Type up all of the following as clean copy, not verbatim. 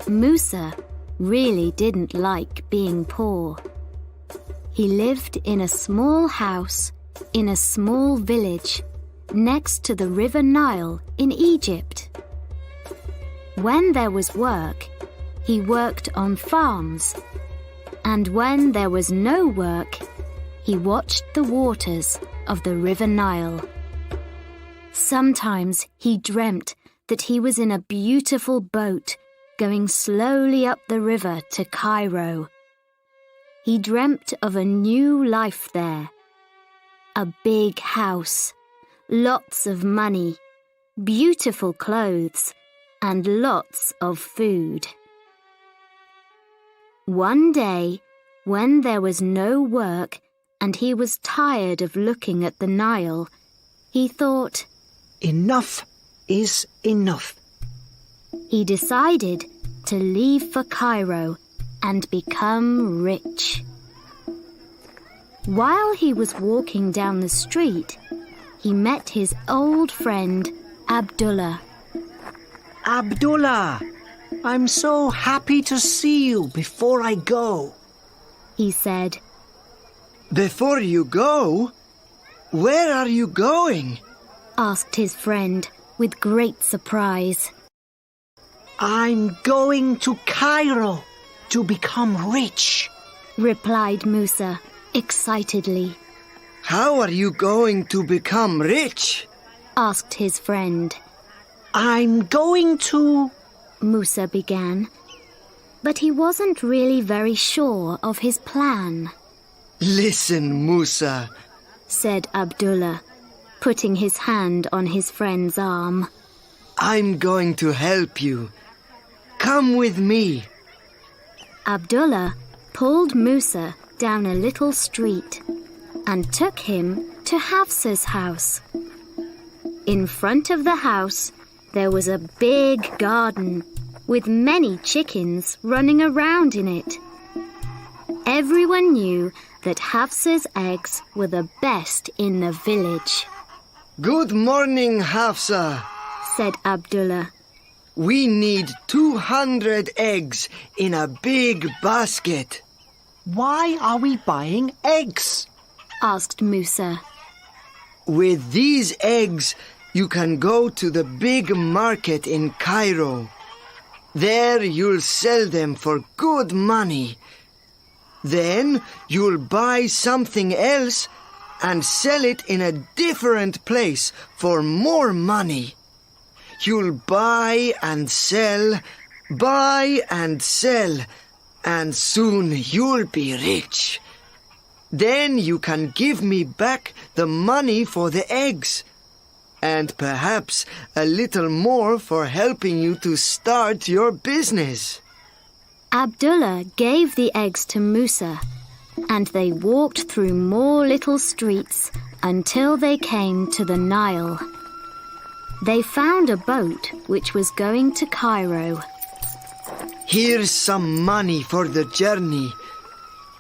Musa really didn't like being poor. He lived in a small house in a small village next to the river Nile in Egypt. When there was work, he worked on farms, and when there was no work, he watched the waters of the river Nile. Sometimes he dreamt that he was in a beautiful boat going slowly up the river to Cairo. He dreamt of a new life there. A big house, lots of money, beautiful clothes, and lots of food. One day, when there was no work and he was tired of looking at the Nile, he thought, "Enough is enough." He decided to leave for Cairo and become rich. While he was walking down the street, he met his old friend Abdullah. "Abdullah, I'm so happy to see you before I go," he said. "Before you go? Where are you going?" asked his friend with great surprise. "I'm going to Cairo to become rich," replied Musa excitedly. "How are you going to become rich?" asked his friend. "I'm going to..." Musa began, but he wasn't really very sure of his plan. "Listen, Musa," said Abdullah, putting his hand on his friend's arm. "I'm going to help you. Come with me." Abdullah pulled Musa down a little street and took him to Hafsa's house. In front of the house, there was a big garden with many chickens running around in it. Everyone knew that Hafsa's eggs were the best in the village. "Good morning, Hafsa," said Abdullah. "We need 200 eggs in a big basket." "Why are we buying eggs?" asked Musa. "With these eggs, you can go to the big market in Cairo. There you'll sell them for good money. Then you'll buy something else and sell it in a different place for more money. You'll buy and sell, and soon you'll be rich. Then you can give me back the money for the eggs, and perhaps a little more for helping you to start your business." Abdullah gave the eggs to Musa, and they walked through more little streets until they came to the Nile. They found a boat which was going to Cairo. "Here's some money for the journey,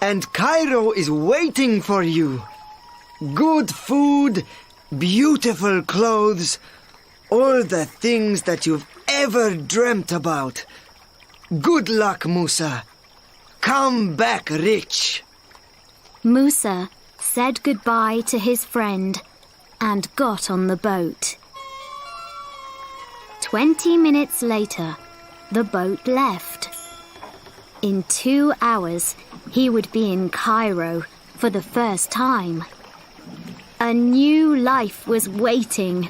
and Cairo is waiting for you. Good food, beautiful clothes, all the things that you've ever dreamt about. Good luck, Musa. Come back rich." Musa said goodbye to his friend and got on the boat. 20 minutes later, the boat left. In 2 hours, he would be in Cairo for the first time. A new life was waiting.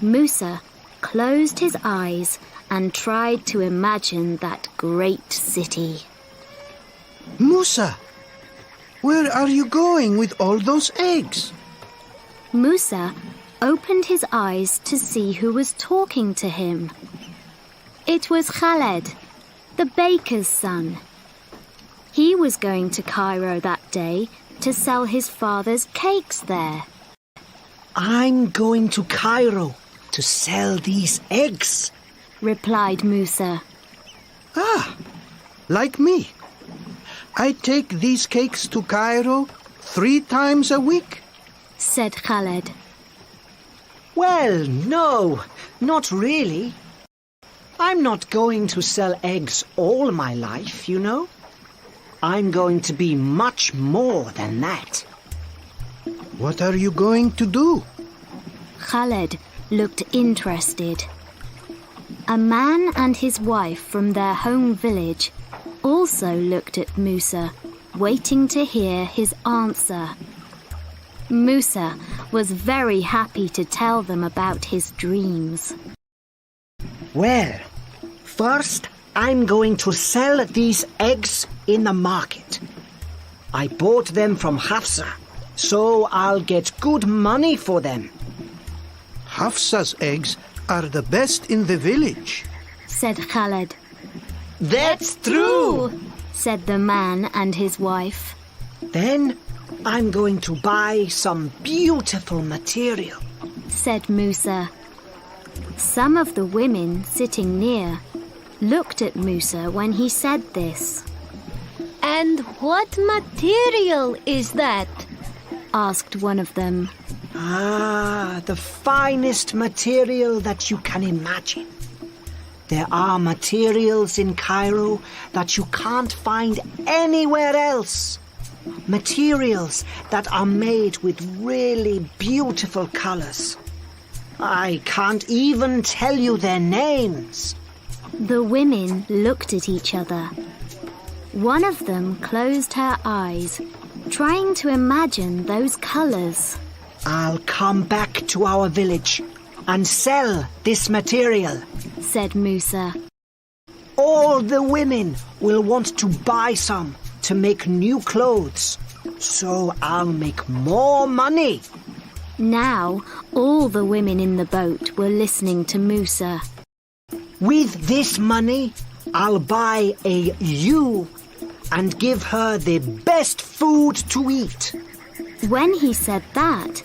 Musa closed his eyes and tried to imagine that great city. "Musa, where are you going with all those eggs?" Musa opened his eyes to see who was talking to him. It was Khaled, the baker's son. He was going to Cairo that day to sell his father's cakes there. "I'm going to Cairo to sell these eggs," replied Musa. "Ah, like me. I take these cakes to Cairo 3 times a week," said Khaled. "Well, no, not really." I'm not going to sell eggs all my life, you know. I'm going to be much more than that. What are you going to do? Khaled looked interested. A man and his wife from their home village also looked at Musa, waiting to hear his answer. Musa was very happy to tell them about his dreams. Well, first I'm going to sell these eggs in the market. I bought them from Hafsa, so I'll get good money for them. Hafsa's eggs are the best in the village, Said Khaled. That's true! Said the man and his wife. Then I'm going to buy some beautiful material. Said Musa. Some of the women sitting near looked at Musa when he said this. And what material is that? Asked one of them. Ah, the finest material that you can imagine. There are materials in Cairo that you can't find anywhere else. Materials that are made with really beautiful colors. I can't even tell you their names. The women looked at each other. One of them closed her eyes, trying to imagine those colors. I'll come back to our village and sell this material, Said Musa. All the women will want to buy some to make new clothes, so I'll make more money. Now all the women in the boat were listening to Musa. With this money, I'll buy a ewe and give her the best food to eat. When he said that,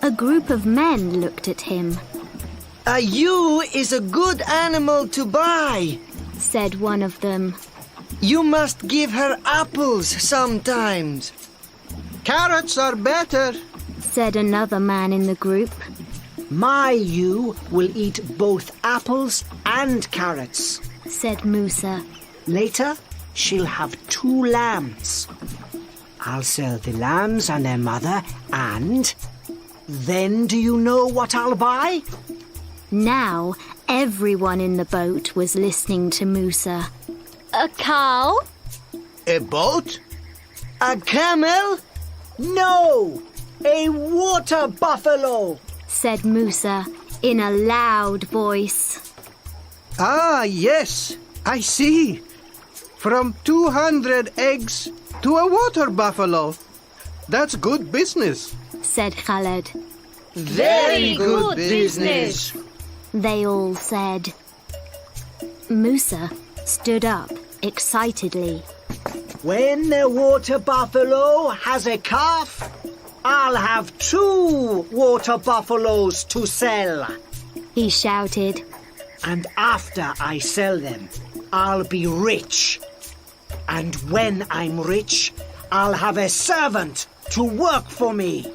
a group of men looked at him. A ewe is a good animal to buy. Said one of them. You must give her apples sometimes. Carrots are better. Said another man in the group. My ewe will eat both apples and carrots. Said Musa. Later, she'll have 2 lambs. I'll sell the lambs and their mother, and then do you know what I'll buy? Now everyone in the boat was listening to Musa. A cow? A boat? A camel? No! A water buffalo! Said Musa in a loud voice. Ah, yes, I see. From 200 eggs to a water buffalo. That's good business. Said Khaled. Very good business. They all said. Musa stood up excitedly. When the water buffalo has a calf, I'll have 2 water buffaloes to sell. He shouted. And after I sell them, I'll be rich. And when I'm rich, I'll have a servant to work for me.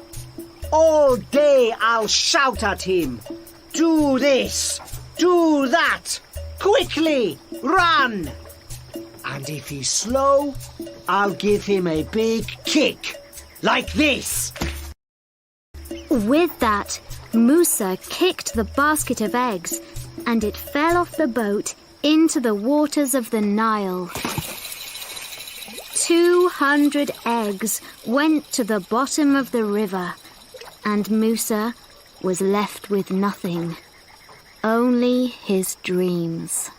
All day I'll shout at him. Do this, do that, quickly, run. And if he's slow, I'll give him a big kick, like this. With that, Musa kicked the basket of eggs and it fell off the boat into the waters of the Nile. 200 eggs went to the bottom of the river, and Musa was left with nothing, only his dreams.